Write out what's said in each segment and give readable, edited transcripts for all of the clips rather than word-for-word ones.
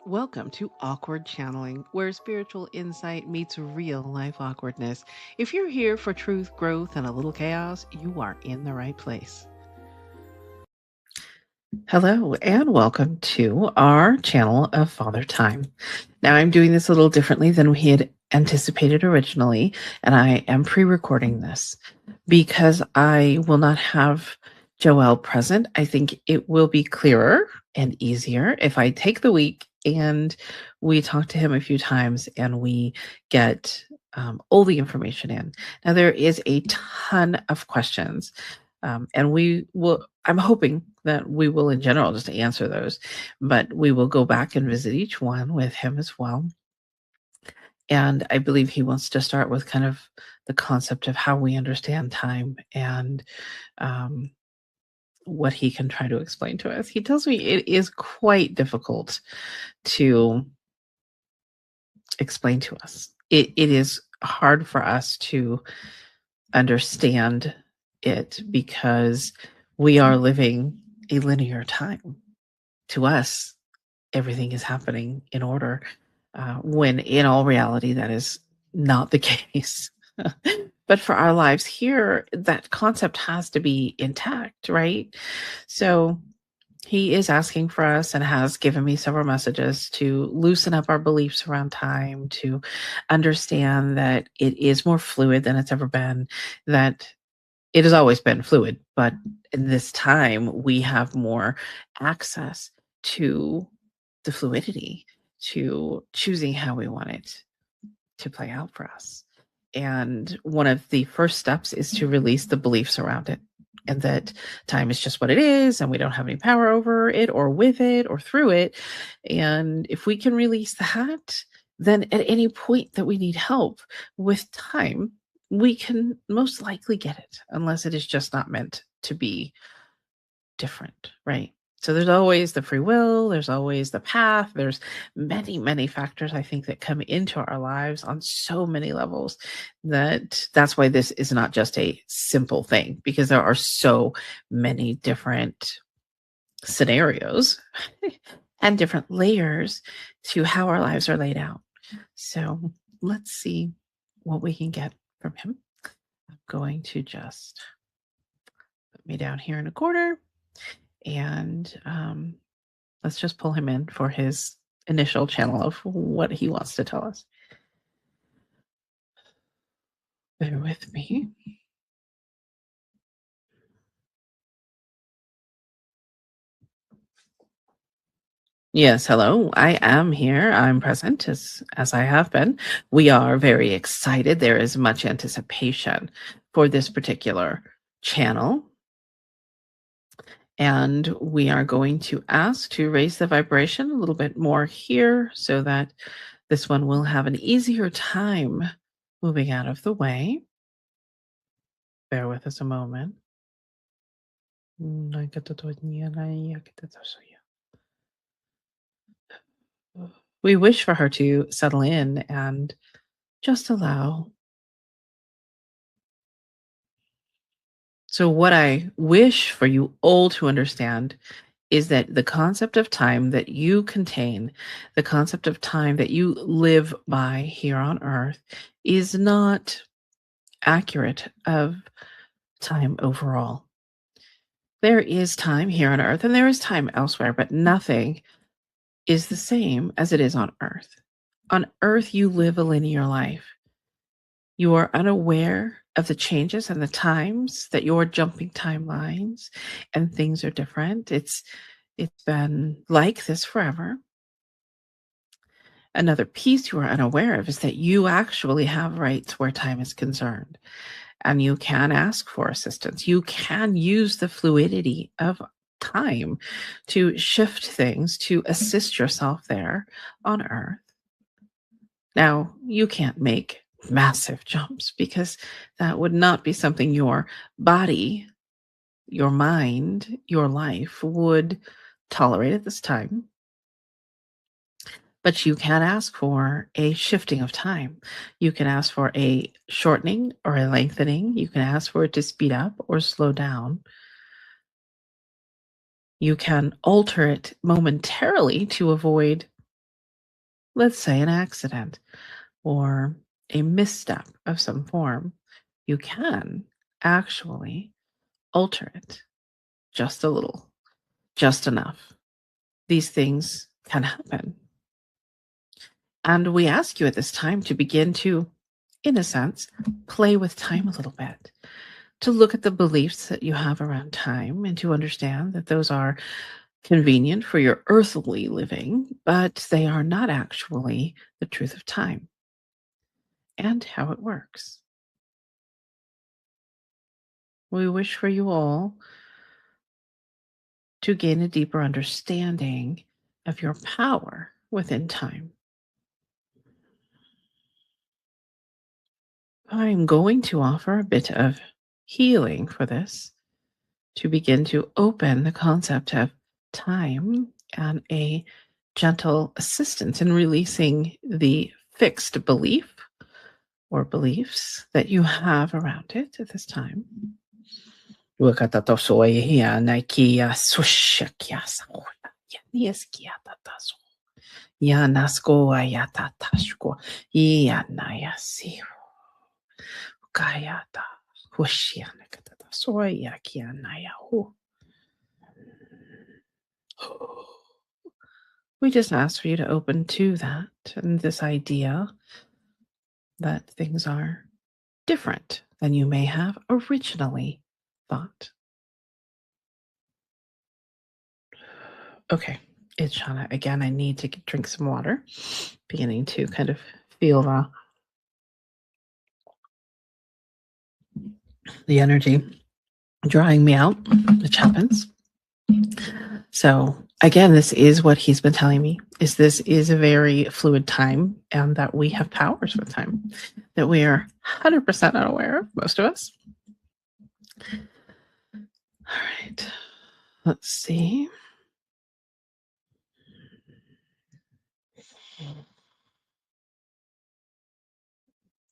Welcome to Awkward Channeling, where spiritual insight meets real life awkwardness. If you're here for truth, growth, and a little chaos, you are in the right place. Hello, and welcome to our channel of Father Time. Now, I'm doing this a little differently than we had anticipated originally, and I am pre recording this because I will not have Joelle present. I think it will be clearer and easier if I take the week and we talk to him a few times and we get all the information in. Now, there is a ton of questions, and we will, I'm hoping that we will, in general, just answer those, but we will go back and visit each one with him as well. And I believe he wants to start with kind of the concept of how we understand time and um, what he can try to explain to us. He tells me it is quite difficult to explain to us. It is hard for us to understand it because we are living a linear time. To us, everything is happening in order, when in all reality, that is not the case. But for our lives here, that concept has to be intact, right? So he is asking for us and has given me several messages to loosen up our beliefs around time, to understand that it is more fluid than it's ever been, that it has always been fluid, but in this time we have more access to the fluidity, to choosing how we want it to play out for us. And one of the first steps is to release the beliefs around it, and that time is just what it is, and we don't have any power over it or with it or through it. And if we can release that, then at any point that we need help with time, we can most likely get it, unless it is just not meant to be different, right? So there's always the free will, there's always the path, there's many, many factors I think that come into our lives on so many levels, that's why this is not just a simple thing, because there are so many different scenarios and different layers to how our lives are laid out. So let's see what we can get from him. I'm going to just put me down here in a corner, and let's just pull him in for his initial channel of what he wants to tell us. Bear with me. Yes, hello. I am here. I'm present as I have been. We are very excited. There is much anticipation for this particular channel. And we are going to ask to raise the vibration a little bit more here so that this one will have an easier time moving out of the way. Bear with us a moment. We wish for her to settle in and just allow. So, what I wish for you all to understand is that the concept of time that you contain, the concept of time that you live by here on earth, is not accurate of time overall. There is time here on earth and there is time elsewhere, but nothing is the same as it is on earth. On earth, you live a linear life. You are unaware of the changes and the times that you're jumping timelines and things are different. It's been like this forever. Another piece you are unaware of is that you actually have rights where time is concerned, and you can ask for assistance. You can use the fluidity of time to shift things, to assist yourself there on earth. Now, you can't make massive jumps because that would not be something your body, your mind, your life would tolerate at this time. But you can ask for a shifting of time. You can ask for a shortening or a lengthening. You can ask for it to speed up or slow down. You can alter it momentarily to avoid let's say an accident or a misstep of some form, you can actually alter it just a little, just enough. These things can happen. And we ask you at this time to begin to, in a sense, play with time a little bit, to look at the beliefs that you have around time and to understand that those are convenient for your earthly living, but they are not actually the truth of time and how it works. We wish for you all to gain a deeper understanding of your power within time. I'm going to offer a bit of healing for this to begin to open the concept of time and a gentle assistance in releasing the fixed belief or beliefs that you have around it at this time. Wakatatosoehia naikia sushakia saola, yanieskia tataso, yanasko ayatatashko, yanayasiro, kayata, hushianakatatasoya kianayahu. We just ask for you to open to that and this idea that things are different than you may have originally thought. Okay, it's Shauna. Again, I need to drink some water. Beginning to kind of feel the energy drying me out, which happens. So again, this is what he's been telling me is this is a very fluid time and that we have powers with time that we are 100% unaware of, most of us. All right. Let's see.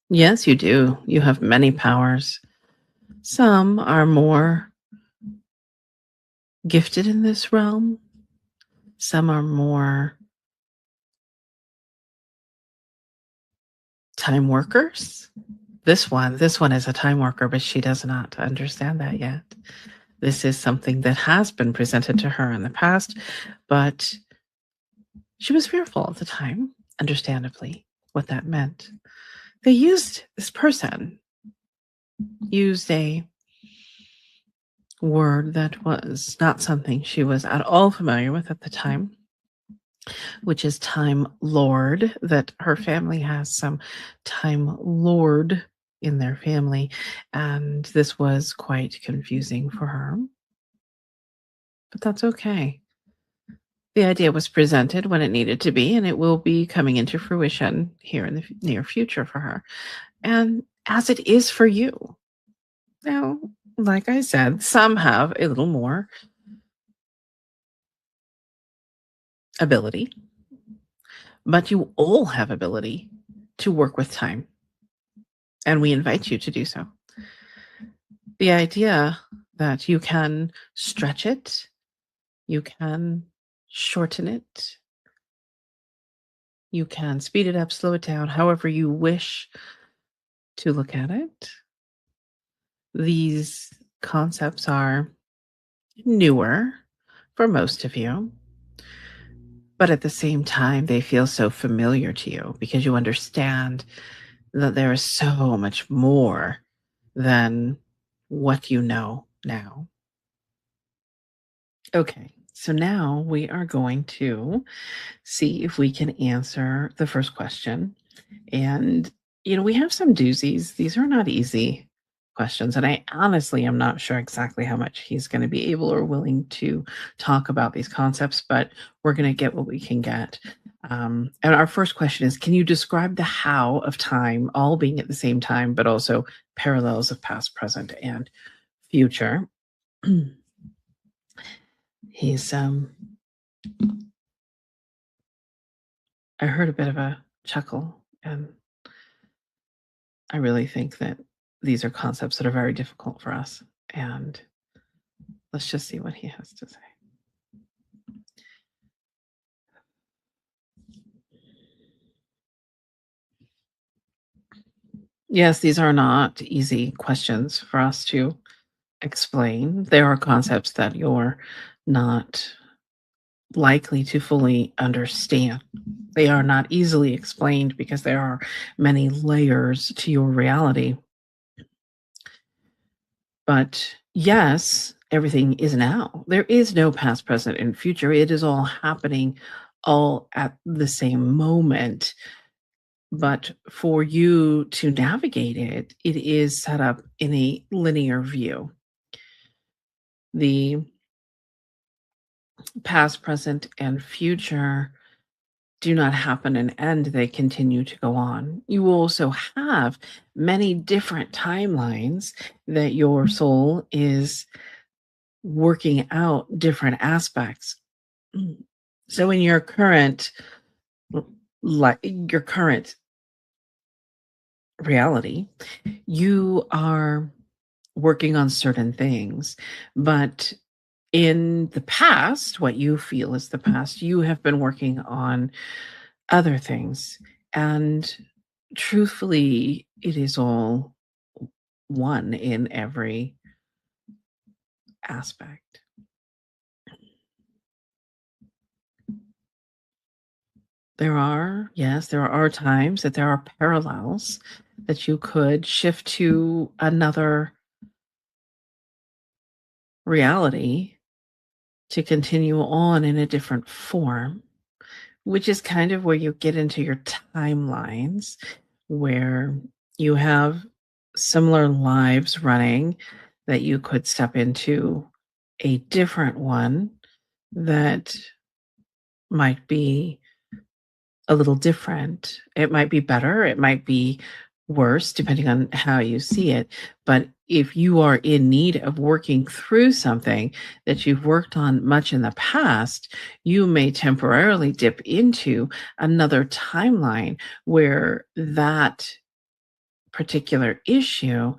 Yes, you do. You have many powers. Some are more gifted in this realm. Some are more time workers. This one is a time worker, but she does not understand that yet. This is something that has been presented to her in the past, but she was fearful at the time, understandably, what that meant. This person used a word that was not something she was at all familiar with at the time, which is Time Lord, that her family has some Time Lord in their family. And this was quite confusing for her, but that's okay. The idea was presented when it needed to be, and it will be coming into fruition here in the near future for her. And as it is for you. Now, like I said, some have a little more ability, but you all have ability to work with time. And we invite you to do so. The idea that you can stretch it, you can shorten it, you can speed it up, slow it down, however you wish to look at it. These concepts are newer for most of you, but at the same time, they feel so familiar to you because you understand that there is so much more than what you know now. Okay, so now we are going to see if we can answer the first question. And, we have some doozies. These are not easy questions. And I honestly am not sure exactly how much he's going to be able or willing to talk about these concepts, but we're going to get what we can get. And our first question is, can you describe the how of time all being at the same time, but also parallels of past, present, and future? He's I heard a bit of a chuckle, and I really think that these are concepts that are very difficult for us. And let's just see what he has to say. Yes, these are not easy questions for us to explain. There are concepts that you're not likely to fully understand. They are not easily explained because there are many layers to your reality. But yes, everything is now. There is no past, present, and future. It is all happening all at the same moment. But for you to navigate it, it is set up in a linear view. The past, present, and future do not happen and end, they continue to go on. You will also have many different timelines that your soul is working out different aspects. Mm. So in your current your current reality, you are working on certain things, but in the past, what you feel is the past, you have been working on other things. And truthfully, it is all one in every aspect. Yes, there are times that there are parallels that you could shift to another reality to continue on in a different form, which is kind of where you get into your timelines, where you have similar lives running that you could step into a different one that might be a little different. It might be better, it might be worse, depending on how you see it. But if you are in need of working through something that you've worked on much in the past, you may temporarily dip into another timeline where that particular issue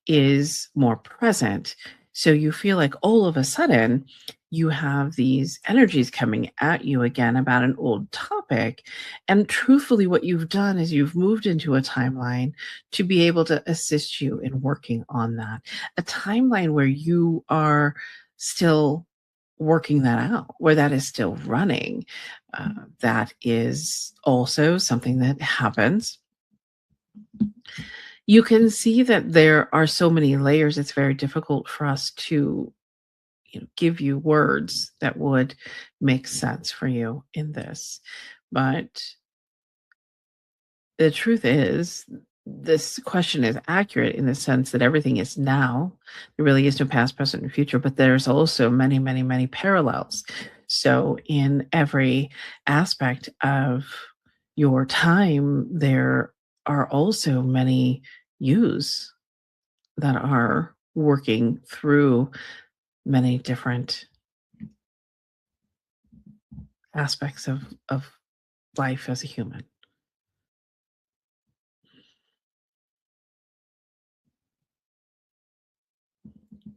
is more present. So you feel like all of a sudden you have these energies coming at you again about an old topic. And truthfully, what you've done is you've moved into a timeline to be able to assist you in working on that. A timeline where you are still working that out, where that is still running. That is also something that happens. You can see that there are so many layers, it's very difficult for us to, give you words that would make sense for you in this. But the truth is, this question is accurate in the sense that everything is now. There really is no past, present, and future, but there's also many, many, many parallels. So, in every aspect of your time, there are also many yous that are working through many different aspects of life as a human.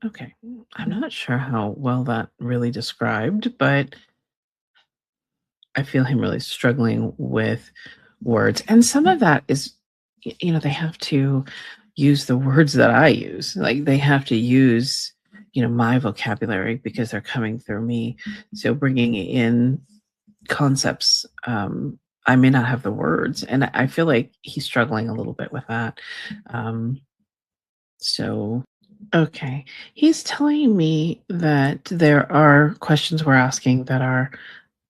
Okay. I'm not sure how well that really described, but I feel him really struggling with words. And some of that is, they have to use the words that I use. Like they have to use, my vocabulary because they're coming through me. So bringing in concepts, I may not have the words. And I feel like he's struggling a little bit with that. Um, so Okay. He's telling me that there are questions we're asking that are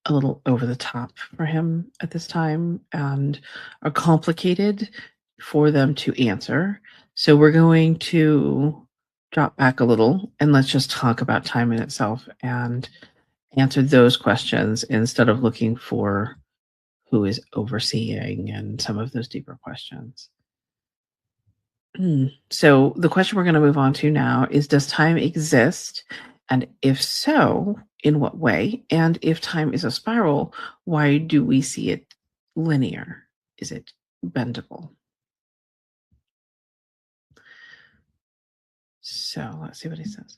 a little over the top for him at this time and are complicated for them to answer. So we're going to drop back a little and let's just talk about time in itself and answer those questions instead of looking for who is overseeing and some of those deeper questions. So the question we're going to move on to now is, does time exist? And if so, in what way? And if time is a spiral, why do we see it linear? Is it bendable? So let's see what he says.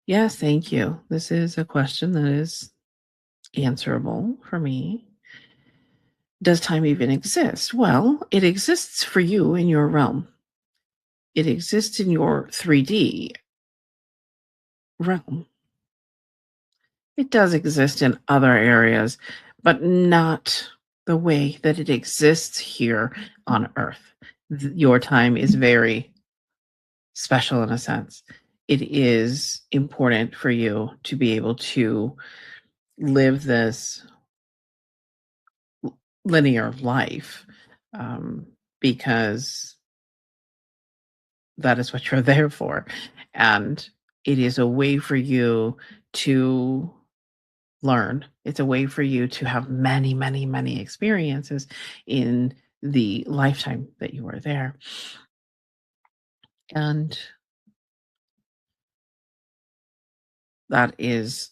Yes, thank you. This is a question that is answerable for me. Does time even exist? Well, it exists for you in your realm. It exists in your 3D realm. It does exist in other areas, but not the way that it exists here on Earth. Your time is very special in a sense. It is important for you to be able to live this linear life, um, because that is what you're there for. And it is a way for you to learn. It's a way for you to have many, many, many experiences in the lifetime that you are there. And that is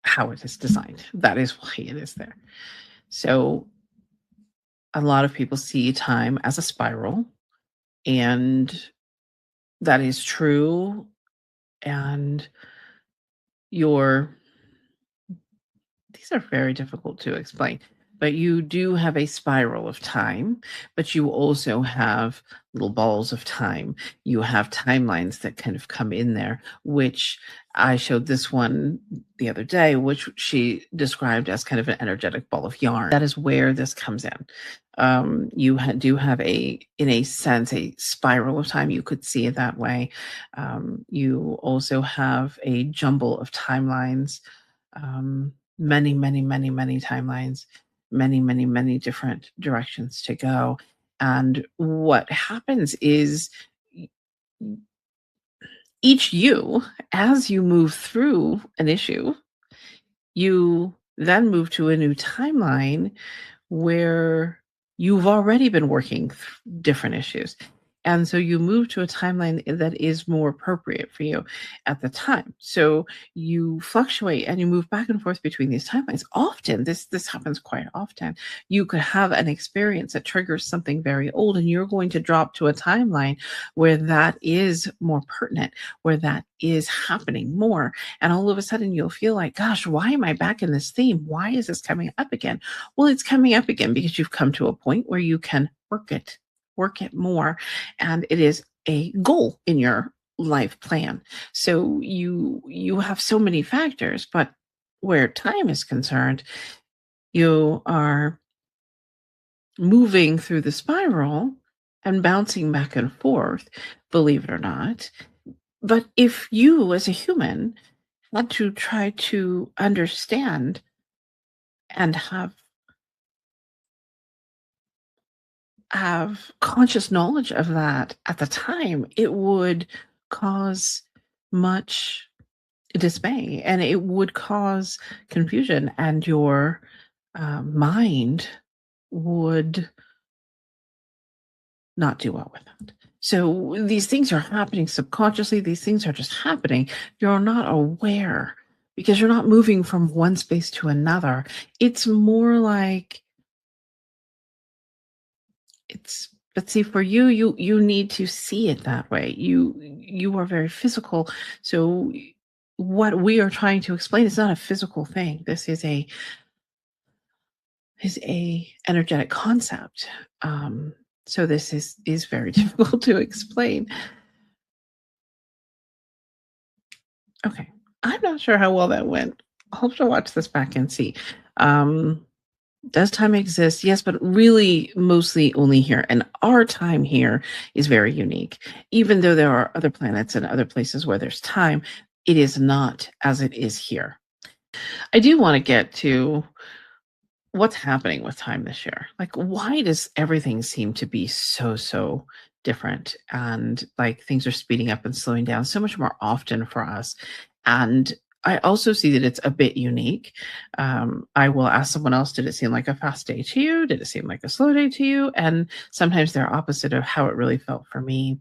how it is designed. That is why it is there. So a lot of people see time as a spiral, and that is true. And your these are very difficult to explain, but you do have a spiral of time, but you also have little balls of time. You have timelines that kind of come in there, which I showed this one the other day, which she described as kind of an energetic ball of yarn. That is where this comes in. You do have in a sense, a spiral of time. You could see it that way. You also have a jumble of timelines, many, many, many, many timelines, many, many, many different directions to go. And what happens is y- each you, as you move through an issue, you then move to a new timeline where you've already been working different issues. And so you move to a timeline that is more appropriate for you at the time. So you fluctuate and you move back and forth between these timelines. Often, this happens quite often. You could have an experience that triggers something very old, and you're going to drop to a timeline where that is more pertinent, where that is happening more. And all of a sudden, you'll feel like, gosh, why am I back in this theme? Why is this coming up again? Well, it's coming up again because you've come to a point where you can work it more. And it is a goal in your life plan. So you have so many factors, but where time is concerned, you are moving through the spiral and bouncing back and forth, believe it or not. But if you as a human had to try to understand and have conscious knowledge of that at the time, it would cause much dismay, and it would cause confusion, and your mind would not do well with that. So these things are happening subconsciously. These things are just happening. You're not aware because you're not moving from one space to another. It's more like it's but see, for you, you need to see it that way. You are very physical. So what we are trying to explain is not a physical thing. This is a energetic concept. So this is very difficult to explain. Okay. I'm not sure how well that went. I'll have to watch this back and see. Um, does time exist? Yes, but really mostly only here. And our time here is very unique. Even though there are other planets and other places where there's time, it is not as it is here. I do want to get to what's happening with time this year. Like, why does everything seem to be so different? And like things are speeding up and slowing down so much more often for us. And I also see that it's a bit unique. I will ask someone else, did it seem like a fast day to you? Did it seem like a slow day to you? And sometimes they're opposite of how it really felt for me.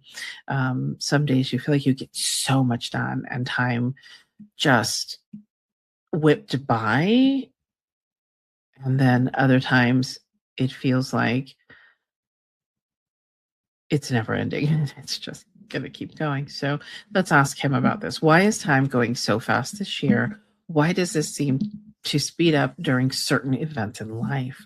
Some days you feel like you get so much done and time just whipped by, and then other times it feels like it's never ending. It's just going to keep going. So let's ask him about this. Why is time going so fast this year? Why does this seem to speed up during certain events in life?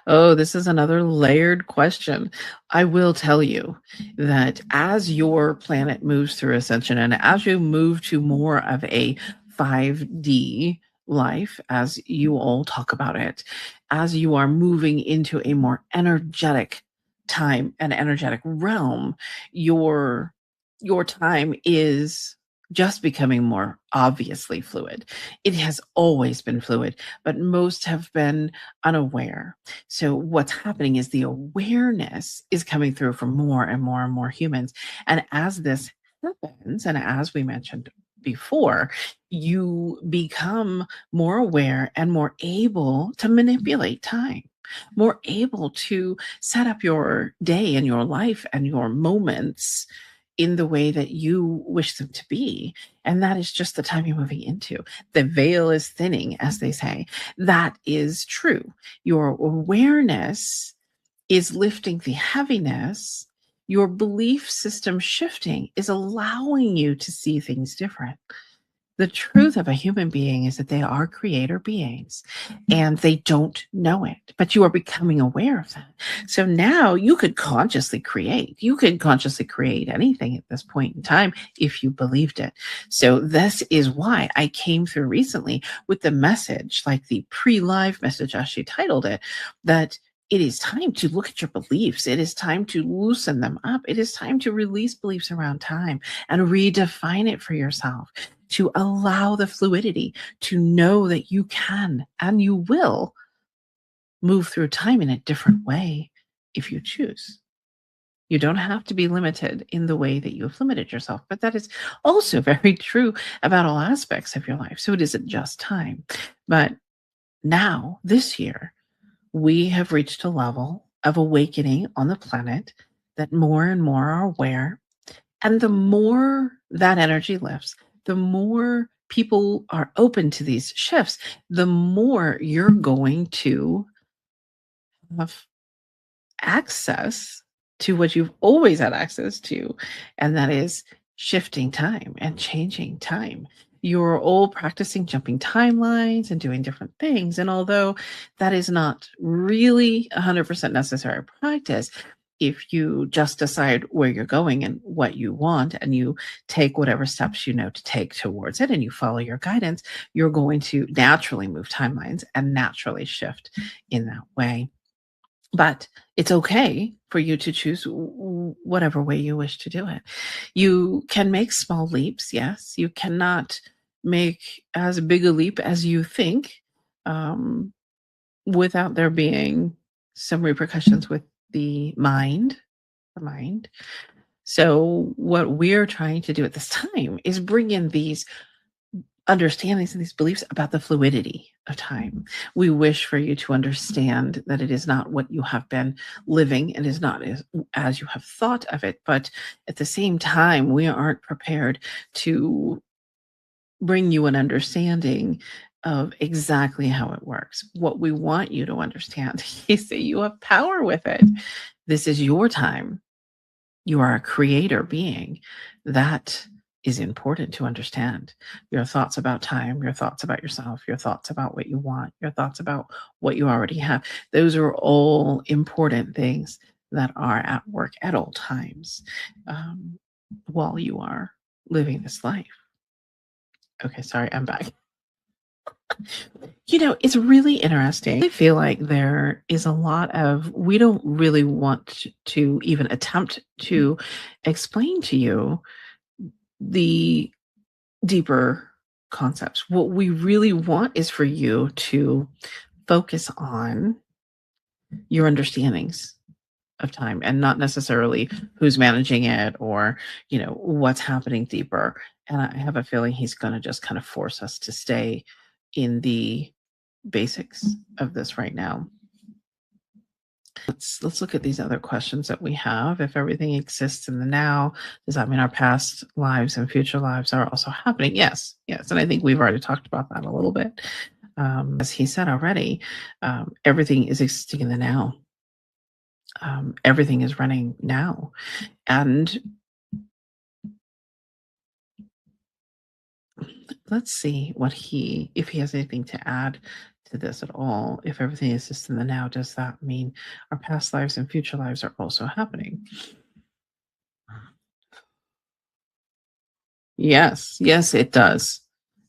Oh, this is another layered question. I will tell you that as your planet moves through ascension and as you move to more of a 5D life, as you all talk about it, as you are moving into a more energetic time and energetic realm, your your time is just becoming more obviously fluid. It has always been fluid, but most have been unaware. So what's happening is the awareness is coming through for more and more and more humans. And as this happens, and as we mentioned before, you become more aware and more able to manipulate time, more able to set up your day and your life and your moments in the way that you wish them to be. And that is just the time you're moving into. The veil is thinning, as they say. That is true. Your awareness is lifting the heaviness. Your belief system shifting is allowing you to see things different. The truth of a human being is that they are creator beings and they don't know it, but you are becoming aware of that. So now you could consciously create. You could consciously create anything at this point in time if you believed it. So this is why I came through recently with the message, like the pre-live message, as she titled it, that it is time to look at your beliefs. It is time to loosen them up. It is time to release beliefs around time and redefine it for yourself, to allow the fluidity, to know that you can and you will move through time in a different way if you choose. You don't have to be limited in the way that you have limited yourself, but that is also very true about all aspects of your life. So it isn't just time. But now, this year, we have reached a level of awakening on the planet that more and more are aware. And the more that energy lifts, the more people are open to these shifts, the more you're going to have access to what you've always had access to, and that is shifting time and changing time. You're all practicing jumping timelines and doing different things. And although that is not really 100% necessary practice, if you just decide where you're going and what you want, and you take whatever steps you know to take towards it, and you follow your guidance, you're going to naturally move timelines and naturally shift in that way. But it's okay for you to choose whatever way you wish to do it. You can make small leaps, yes. You cannot make as big a leap as you think, um, without there being some repercussions with the mind. The mind. So, what we're trying to do at this time is bring in these understandings and these beliefs about the fluidity of time. We wish for you to understand that it is not what you have been living, and is not as you have thought of it, but at the same time, we aren't prepared to bring you an understanding of exactly how it works. What we want you to understand is that you have power with it. This is your time. You are a creator being. That is important to understand. Your thoughts about time, your thoughts about yourself, your thoughts about what you want, your thoughts about what you already have. Those are all important things that are at work at all times, um, while you are living this life. Okay, sorry, I'm back. It's really interesting. I feel like there is a lot of, we don't really want to even attempt to explain to you the deeper concepts. What we really want is for you to focus on your understandings of time, and not necessarily who's managing it, or what's happening deeper. And I have a feeling he's going to just kind of force us to stay in the basics of this right now. Let's look at these other questions that we have. If everything exists in the now, does that mean our past lives and future lives are also happening? Yes, yes. And I think we've already talked about that a little bit. As he said already, everything is existing in the now. Everything is running now. And let's see if he has anything to add to this at all. If everything is just in the now, does that mean our past lives and future lives are also happening? Yes, yes, it does.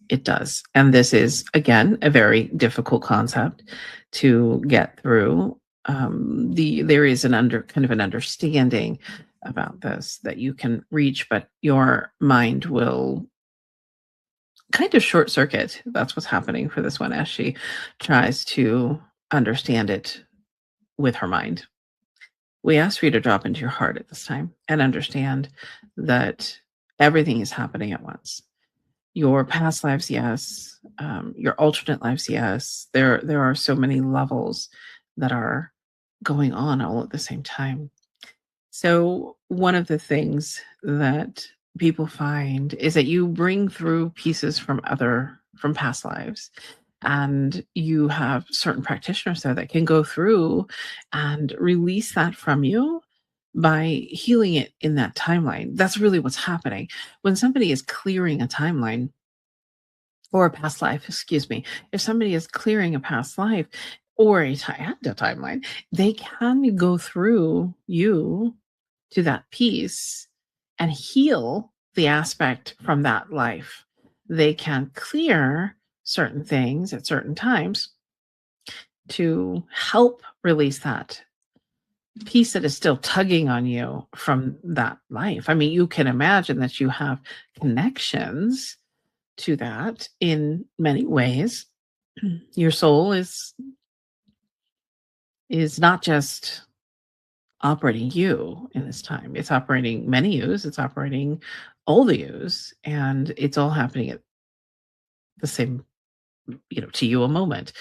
It does. And this is, again, a very difficult concept to get through. There is an kind of an understanding about this that you can reach, but your mind will kind of short circuit. That's what's happening for this one as she tries to understand it with her mind. We ask for you to drop into your heart at this time and understand that everything is happening at once. Your past lives, yes. Your alternate lives, yes. There are so many levels that are going on all at the same time. So one of the things that people find is that you bring through pieces from past lives, and you have certain practitioners there that can go through and release that from you by healing it in that timeline. That's really what's happening. When somebody is clearing a timeline, or a past life, excuse me. If somebody is clearing a past life or and a timeline, they can go through you to that piece and heal the aspect from that life. They can clear certain things at certain times to help release that piece that is still tugging on you from that life. I mean, you can imagine that you have connections to that in many ways. Your soul is not just operating you in this time. It's operating many yous, it's operating all the yous, and it's all happening at the same, to you a moment.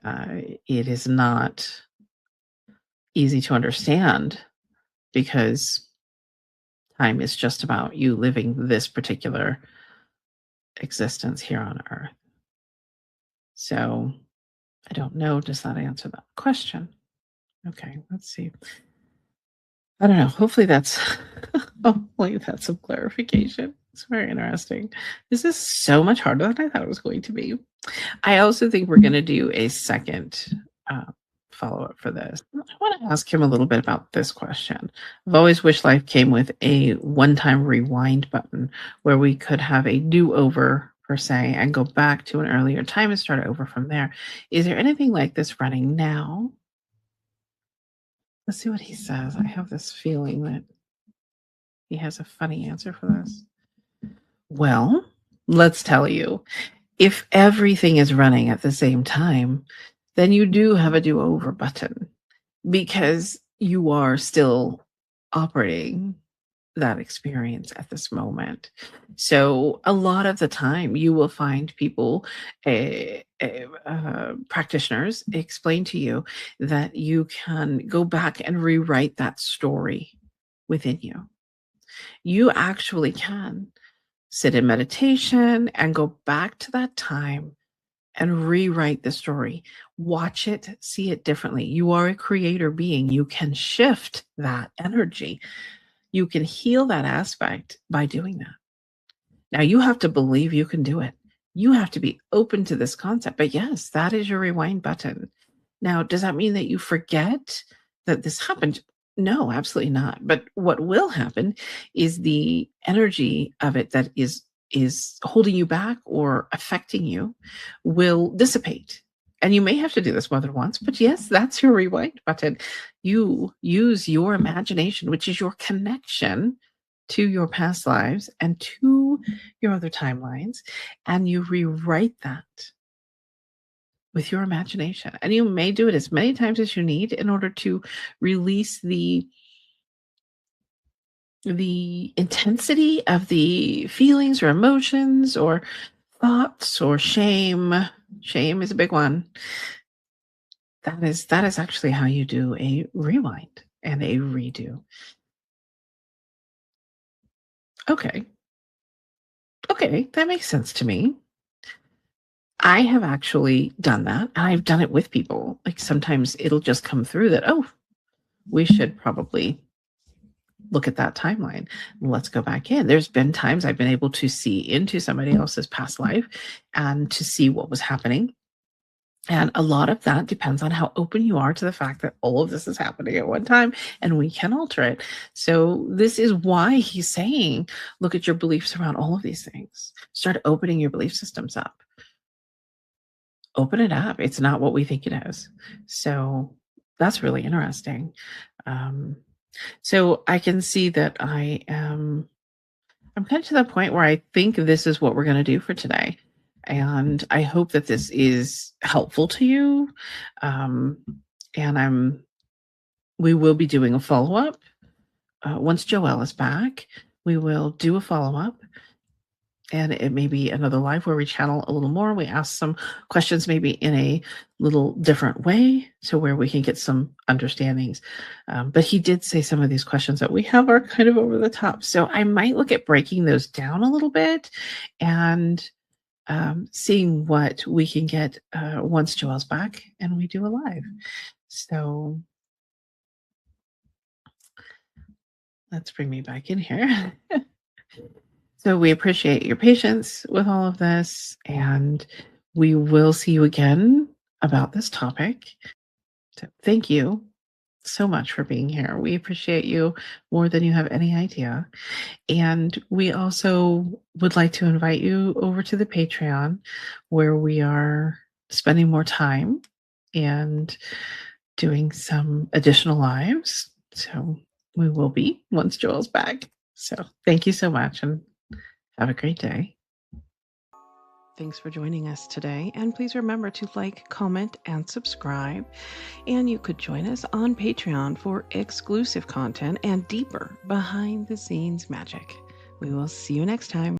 It is not easy to understand because time is just about you living this particular existence here on earth. So I don't know. Does that answer that question? Okay, let's see. I don't know. Hopefully that's some clarification. It's very interesting. This is so much harder than I thought it was going to be. I also think we're going to do a second uh, follow up for this. I want to ask him a little bit about this question. I've always wished life came with a one time rewind button where we could have a do over, per se, and go back to an earlier time and start over from there. Is there anything like this running now? Let's see what he says. I have this feeling that he has a funny answer for this. Well, let's tell you, if everything is running at the same time, then you do have a do over button because you are still operating that experience at this moment. So, a lot of the time, you will find people, practitioners, explain to you that you can go back and rewrite that story within you. You actually can sit in meditation and go back to that time and rewrite the story. Watch it, see it differently. You are a creator being. You can shift that energy. You can heal that aspect by doing that. Now, you have to believe you can do it. You have to be open to this concept. But yes, that is your rewind button. Now, does that mean that you forget that this happened? No, absolutely not. But what will happen is the energy of it that is holding you back or affecting you will dissipate. And you may have to do this more than once, but yes, that's your rewind button. You use your imagination, which is your connection to your past lives and to your other timelines, and you rewrite that with your imagination. And you may do it as many times as you need in order to release the intensity of the feelings or emotions or thoughts or shame. Shame is a big one. That is actually how you do a rewind and a redo. Okay. Okay, that makes sense to me. I have actually done that, and I've done it with people. Like, sometimes it'll just come through that, "Oh, we should probably look at that timeline. Let's go back in." There's been times I've been able to see into somebody else's past life and to see what was happening And a lot of that depends on how open you are to the fact that all of this is happening at one time and we can alter it. So, this is why he's saying, look at your beliefs around all of these things. Start opening your belief systems up. Open it up. It's not what we think it is. So, that's really interesting. Um, so, I can see that I'm kind of to the point where I think this is what we're going to do for today. And I hope that this is helpful to you. Um, and we will be doing a follow up. Once Joelle is back, we will do a follow up. And it may be another live where we channel a little more. We ask some questions, maybe in a little different way, so where we can get some understandings. But he did say some of these questions that we have are kind of over the top. So I might look at breaking those down a little bit and seeing what we can get once Joelle's back and we do a live. So let's bring me back in here. So we appreciate your patience with all of this, and we will see you again about this topic. So thank you so much for being here. We appreciate you more than you have any idea. And we also would like to invite you over to the Patreon, where we are spending more time and doing some additional lives. So we will be once Joel's back. So thank you so much and have a great day. Thanks for joining us today. And please remember to like, comment, and subscribe. And you could join us on Patreon for exclusive content and deeper behind the scenes magic. We will see you next time.